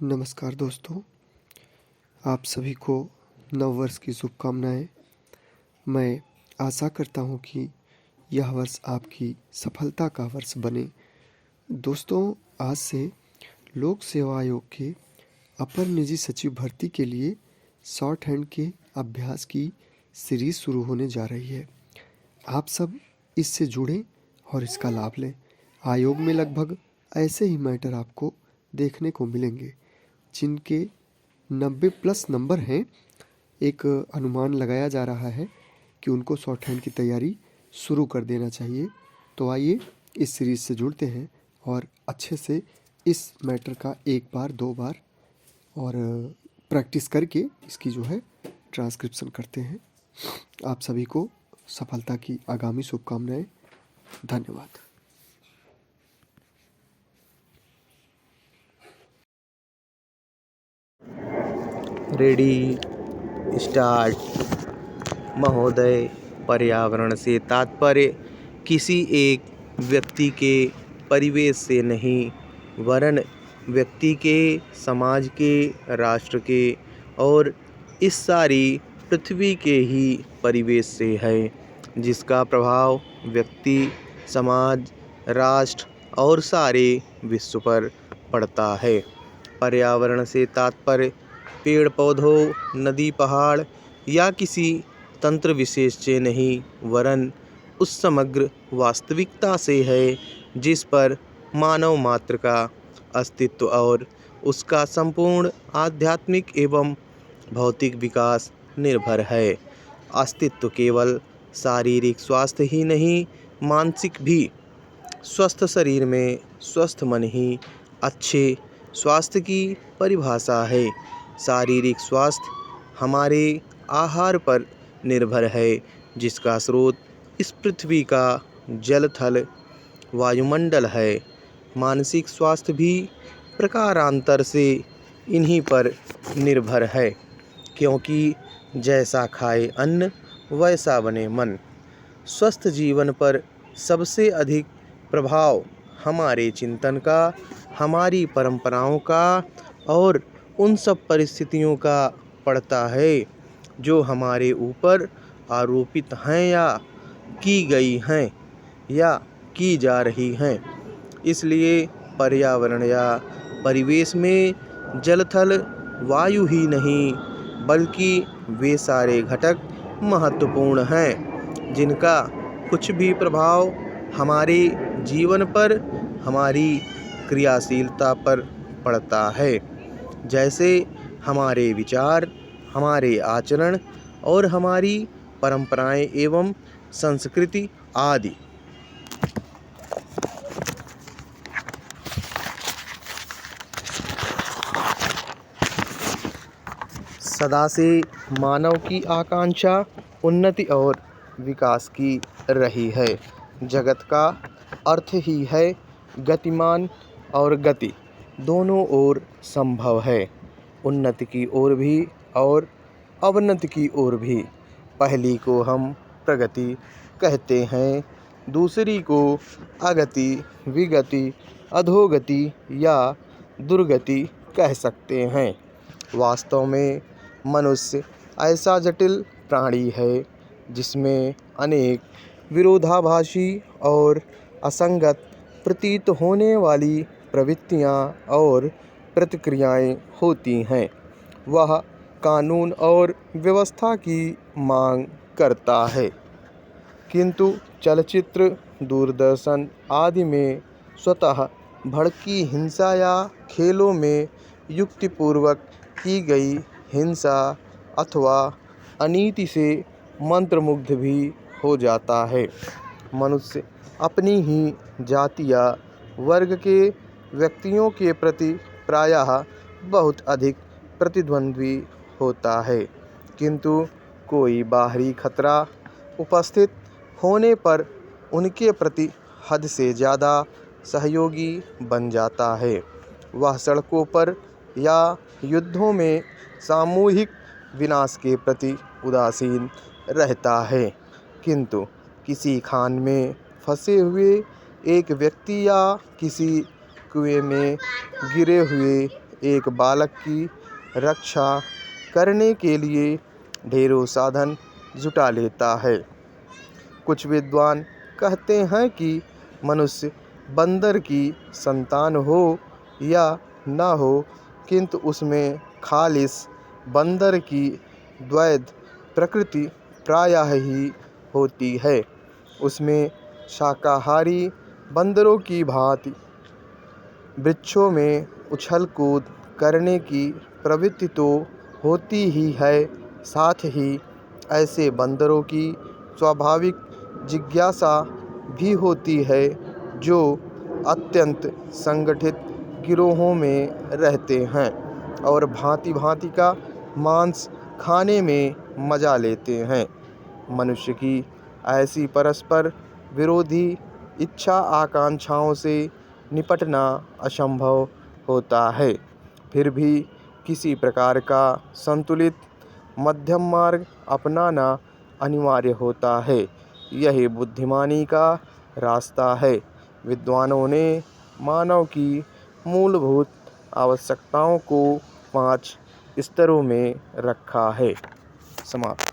नमस्कार दोस्तों, आप सभी को नव वर्ष की शुभकामनाएँ। मैं आशा करता हूँ कि यह वर्ष आपकी सफलता का वर्ष बने। दोस्तों, आज से लोक सेवा आयोग के अपर निजी सचिव भर्ती के लिए शॉर्ट हैंड के अभ्यास की सीरीज़ शुरू होने जा रही है। आप सब इससे जुड़ें और इसका लाभ लें। आयोग में लगभग ऐसे ही मैटर आपको देखने को मिलेंगे जिनके 90+ नंबर हैं। एक अनुमान लगाया जा रहा है कि उनको शॉर्ट हैंड की तैयारी शुरू कर देना चाहिए। तो आइए इस सीरीज़ से जुड़ते हैं और अच्छे से इस मैटर का एक बार, दो बार और प्रैक्टिस करके इसकी जो है ट्रांसक्रिप्शन करते हैं। आप सभी को सफलता की आगामी शुभकामनाएं। धन्यवाद। Ready start. महोदय, पर्यावरण से तात्पर्य किसी एक व्यक्ति के परिवेश से नहीं वरन व्यक्ति के, समाज के, राष्ट्र के और इस सारी पृथ्वी के ही परिवेश से है, जिसका प्रभाव व्यक्ति, समाज, राष्ट्र और सारे विश्व पर पड़ता है। पर्यावरण से तात्पर्य पेड़ पौधों, नदी, पहाड़ या किसी तंत्र विशेष से नहीं वरन उस समग्र वास्तविकता से है जिस पर मानव मात्र का अस्तित्व और उसका संपूर्ण आध्यात्मिक एवं भौतिक विकास निर्भर है। अस्तित्व केवल शारीरिक स्वास्थ्य ही नहीं, मानसिक भी। स्वस्थ शरीर में स्वस्थ मन ही अच्छे स्वास्थ्य की परिभाषा है। शारीरिक स्वास्थ्य हमारे आहार पर निर्भर है, जिसका स्रोत इस पृथ्वी का जल, थल, वायुमंडल है। मानसिक स्वास्थ्य भी प्रकारांतर से इन्हीं पर निर्भर है, क्योंकि जैसा खाए अन्न वैसा बने मन। स्वस्थ जीवन पर सबसे अधिक प्रभाव हमारे चिंतन का, हमारी परंपराओं का और उन सब परिस्थितियों का पड़ता है जो हमारे ऊपर आरोपित हैं या की गई हैं या की जा रही हैं। इसलिए पर्यावरण या परिवेश में जल, थल, वायु ही नहीं बल्कि वे सारे घटक महत्वपूर्ण हैं जिनका कुछ भी प्रभाव हमारे जीवन पर, हमारी क्रियाशीलता पर पड़ता है, जैसे हमारे विचार, हमारे आचरण और हमारी परंपराएं एवं संस्कृति आदि। सदा से मानव की आकांक्षा उन्नति और विकास की रही है। जगत का अर्थ ही है गतिमान और गति दोनों ओर संभव है। उन्नति की ओर भी और अवनति की ओर भी। पहली को हम प्रगति कहते हैं, दूसरी को अगति, विगति, अधोगति या दुर्गति कह सकते हैं। वास्तव में मनुष्य ऐसा जटिल प्राणी है जिसमें अनेक विरोधाभासी और असंगत प्रतीत होने वाली प्रवृत्तियां और प्रतिक्रियाएं होती हैं। वह कानून और व्यवस्था की मांग करता है, किंतु चलचित्र, दूरदर्शन आदि में स्वतः भड़की हिंसा या खेलों में युक्तिपूर्वक की गई हिंसा अथवा अनीति से मंत्रमुग्ध भी हो जाता है। मनुष्य अपनी ही जाति या वर्ग के व्यक्तियों के प्रति प्रायः बहुत अधिक प्रतिद्वंद्वी होता है, किंतु कोई बाहरी खतरा उपस्थित होने पर उनके प्रति हद से ज़्यादा सहयोगी बन जाता है। वह सड़कों पर या युद्धों में सामूहिक विनाश के प्रति उदासीन रहता है, किंतु किसी खान में फंसे हुए एक व्यक्ति या किसी कुएं में गिरे हुए एक बालक की रक्षा करने के लिए ढेरों साधन जुटा लेता है। कुछ विद्वान कहते हैं कि मनुष्य बंदर की संतान हो या ना हो, किंतु उसमें खालिस बंदर की द्वैध प्रकृति प्रायः ही होती है। उसमें शाकाहारी बंदरों की भांति वृक्षों में उछल कूद करने की प्रवृत्ति तो होती ही है, साथ ही ऐसे बंदरों की स्वाभाविक जिज्ञासा भी होती है जो अत्यंत संगठित गिरोहों में रहते हैं और भांति भांति का मांस खाने में मजा लेते हैं। मनुष्य की ऐसी परस्पर विरोधी इच्छा आकांक्षाओं से निपटना असंभव होता है। फिर भी किसी प्रकार का संतुलित मध्यम मार्ग अपनाना अनिवार्य होता है। यही बुद्धिमानी का रास्ता है। विद्वानों ने मानव की मूलभूत आवश्यकताओं को 5 स्तरों में रखा है। समाप्त।